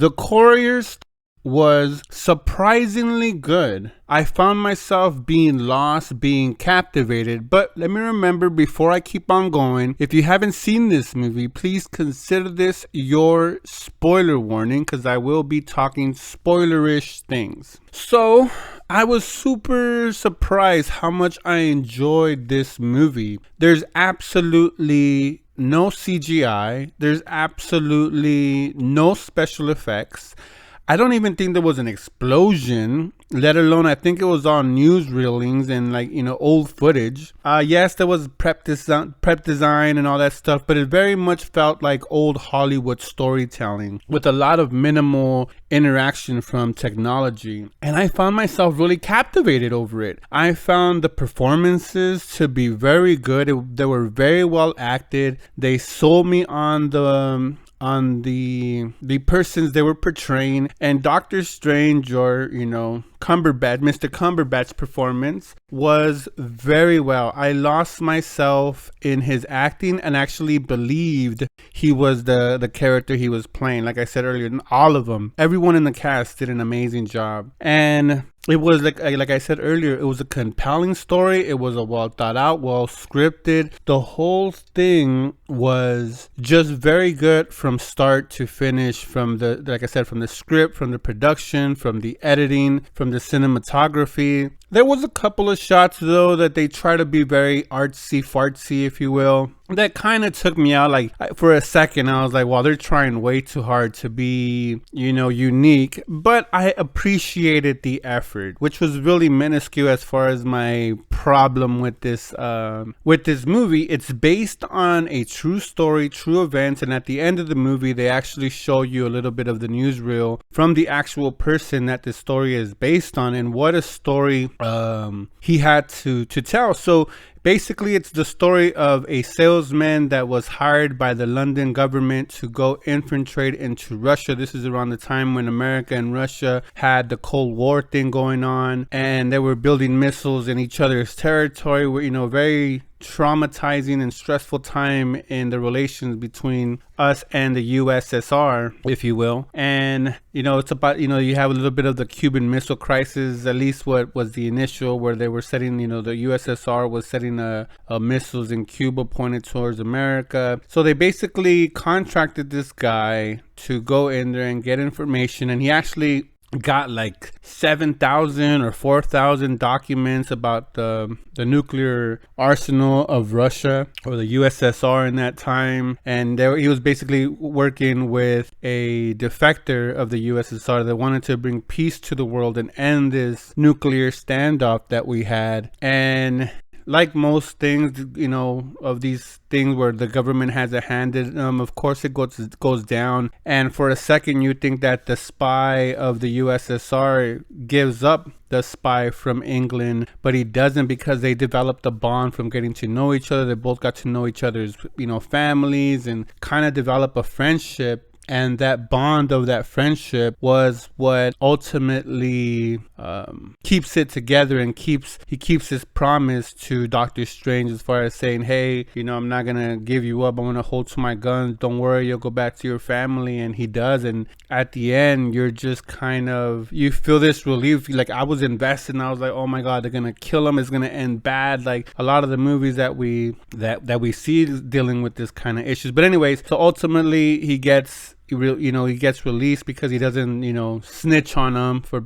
The Courier was surprisingly good. I found myself being lost, being captivated. But let me remember before I keep on going, if you haven't seen this movie, please consider this your spoiler warning, because I will be talking spoilerish things. So I was super surprised how much I enjoyed this movie. There's absolutely no CGI. There's absolutely no special effects. I don't even think there was an explosion, let alone I think it was on news reelings and old footage. Yes, there was prep design and all that stuff, but it very much felt like old Hollywood storytelling with a lot of minimal interaction from technology. And I found myself really captivated over it. I found the performances to be very good. They were very well acted. They sold me on the persons they were portraying, and Doctor Strange, or Cumberbatch, Mr. Cumberbatch's performance was very well. I lost myself in his acting and actually believed he was the character he was playing. Like I said earlier, all of them, everyone in the cast did an amazing job. And it was like I said earlier, it was a compelling story. It was a well thought out, well scripted. The whole thing was just very good from start to finish, from the script, from the production, from the editing, from the cinematography. There was a couple of shots though that they try to be very artsy fartsy, if you will. That kind of took me out. Like for a second, I was like, wow, they're trying way too hard to be, unique. But I appreciated the effort, which was really minuscule as far as my problem with this movie. It's based on a true story, true events, and at the end of the movie, they actually show you a little bit of the newsreel from the actual person that the story is based on, and what a story he had to tell. So basically, it's the story of a salesman that was hired by the London government to go infiltrate into Russia. This is around the time when America and Russia had the Cold War thing going on, and they were building missiles in each other's territory. Very traumatizing and stressful time in the relations between us and the USSR, if you will. And it's about, you have a little bit of the Cuban Missile Crisis, at least what was the initial, where they were setting, the USSR was setting missiles in Cuba pointed towards America. So they basically contracted this guy to go in there and get information, and he actually got like 7,000 or 4,000 documents about the nuclear arsenal of Russia, or the USSR in that time. And he was basically working with a defector of the USSR that wanted to bring peace to the world and end this nuclear standoff that we had. And like most things, of these things where the government has a hand in them, of course it goes down. And for a second, you think that the spy of the USSR gives up the spy from England, but he doesn't, because they developed a bond from getting to know each other. They both got to know each other's, families, and kind of develop a friendship. And that bond of that friendship was what ultimately keeps it together, and he keeps his promise to Doctor Strange as far as saying, hey, I'm not gonna give you up. I'm gonna hold to my guns. Don't worry, you'll go back to your family. And he does. And at the end, you're just you feel this relief. Like, I was invested, and I was like, oh my God, they're gonna kill him. It's gonna end bad. Like a lot of the movies that we see dealing with this kind of issues. But anyways, so ultimately he gets released because he doesn't, snitch on them, for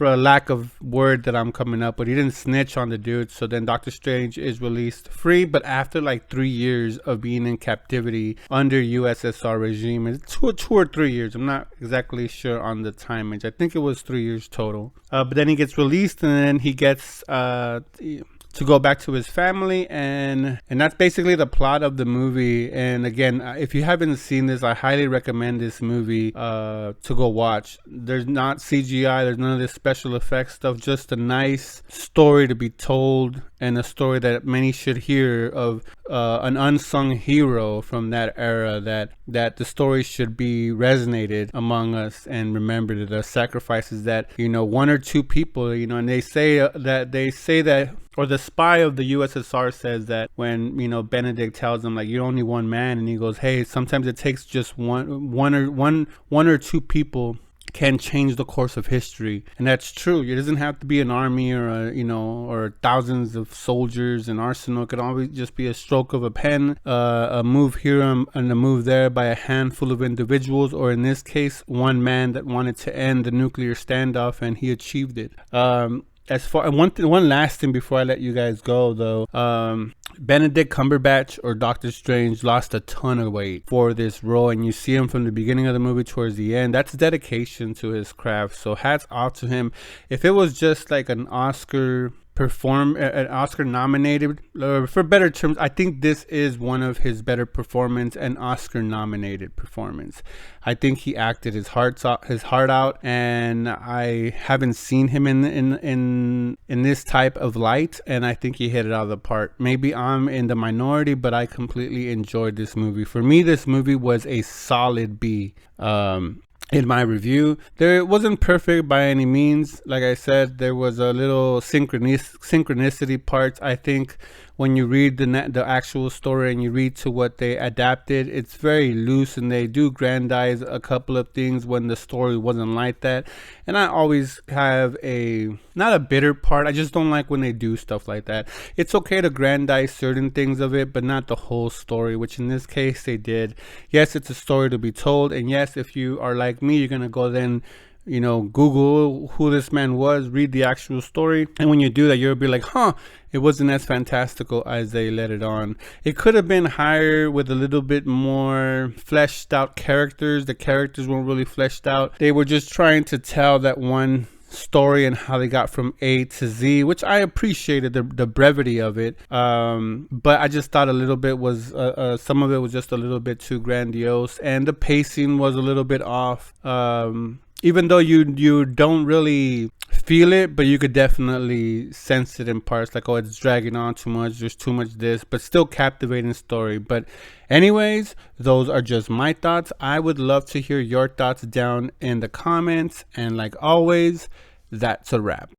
a lack of word that I'm coming up, but he didn't snitch on the dude. So then Doctor Strange is released free, but after like 3 years of being in captivity under USSR regime. It's 2 or 3 years. I'm not exactly sure on the timage. I think it was 3 years total. But then he gets released, and then he gets to go back to his family, and that's basically the plot of the movie. And again, if you haven't seen this, I highly recommend this movie to go watch. There's not CGI, there's none of this special effects stuff, just a nice story to be told, and a story that many should hear of an unsung hero from that era that that the story should be resonated among us and remembered, the sacrifices that, you know, one or two people, you know, and they say that, or the spy of the USSR says that when, you know, Benedict tells him like, you're only one man, and he goes, hey, sometimes it takes just one or two people can change the course of history. And that's true. It doesn't have to be an army or or thousands of soldiers, an arsenal. It could always just be a stroke of a pen, a move here and a move there by a handful of individuals, or in this case, one man that wanted to end the nuclear standoff, and he achieved it. As far, one last thing before I let you guys go, though, Benedict Cumberbatch, or Doctor Strange, lost a ton of weight for this role, and you see him from the beginning of the movie towards the end. That's dedication to his craft, so hats off to him. If it was just like an Oscar nominated, for better terms, I think this is one of his better performance, an Oscar nominated performance. I think he acted his heart out, and I haven't seen him in this type of light, and I think he hit it out of the park. Maybe I'm in the minority, but I completely enjoyed this movie. For me, this movie was a solid B. In my review, it wasn't perfect by any means. Like I said, there was a little synchronicity parts. I think when you read the actual story and you read to what they adapted, it's very loose, and they do grandize a couple of things when the story wasn't like that. And I always have not a bitter part. I just don't like when they do stuff like that. It's okay to grandize certain things of it, but not the whole story, which in this case they did. Yes, it's a story to be told, and yes, if you are like me, you're gonna go then, you know, Google who this man was, read the actual story, and when you do that, you'll be like, it wasn't as fantastical as they let it on. It could have been higher with a little bit more fleshed out characters. The characters weren't really fleshed out. They were just trying to tell that one story and how they got from A to Z, which I appreciated the brevity of it. But I just thought a little bit was some of it was just a little bit too grandiose, and the pacing was a little bit off. Even though you don't really feel it, but you could definitely sense it in parts, like, oh, it's dragging on too much, there's too much this, but still captivating story. But anyways, those are just my thoughts. I would love to hear your thoughts down in the comments, and like always, that's a wrap.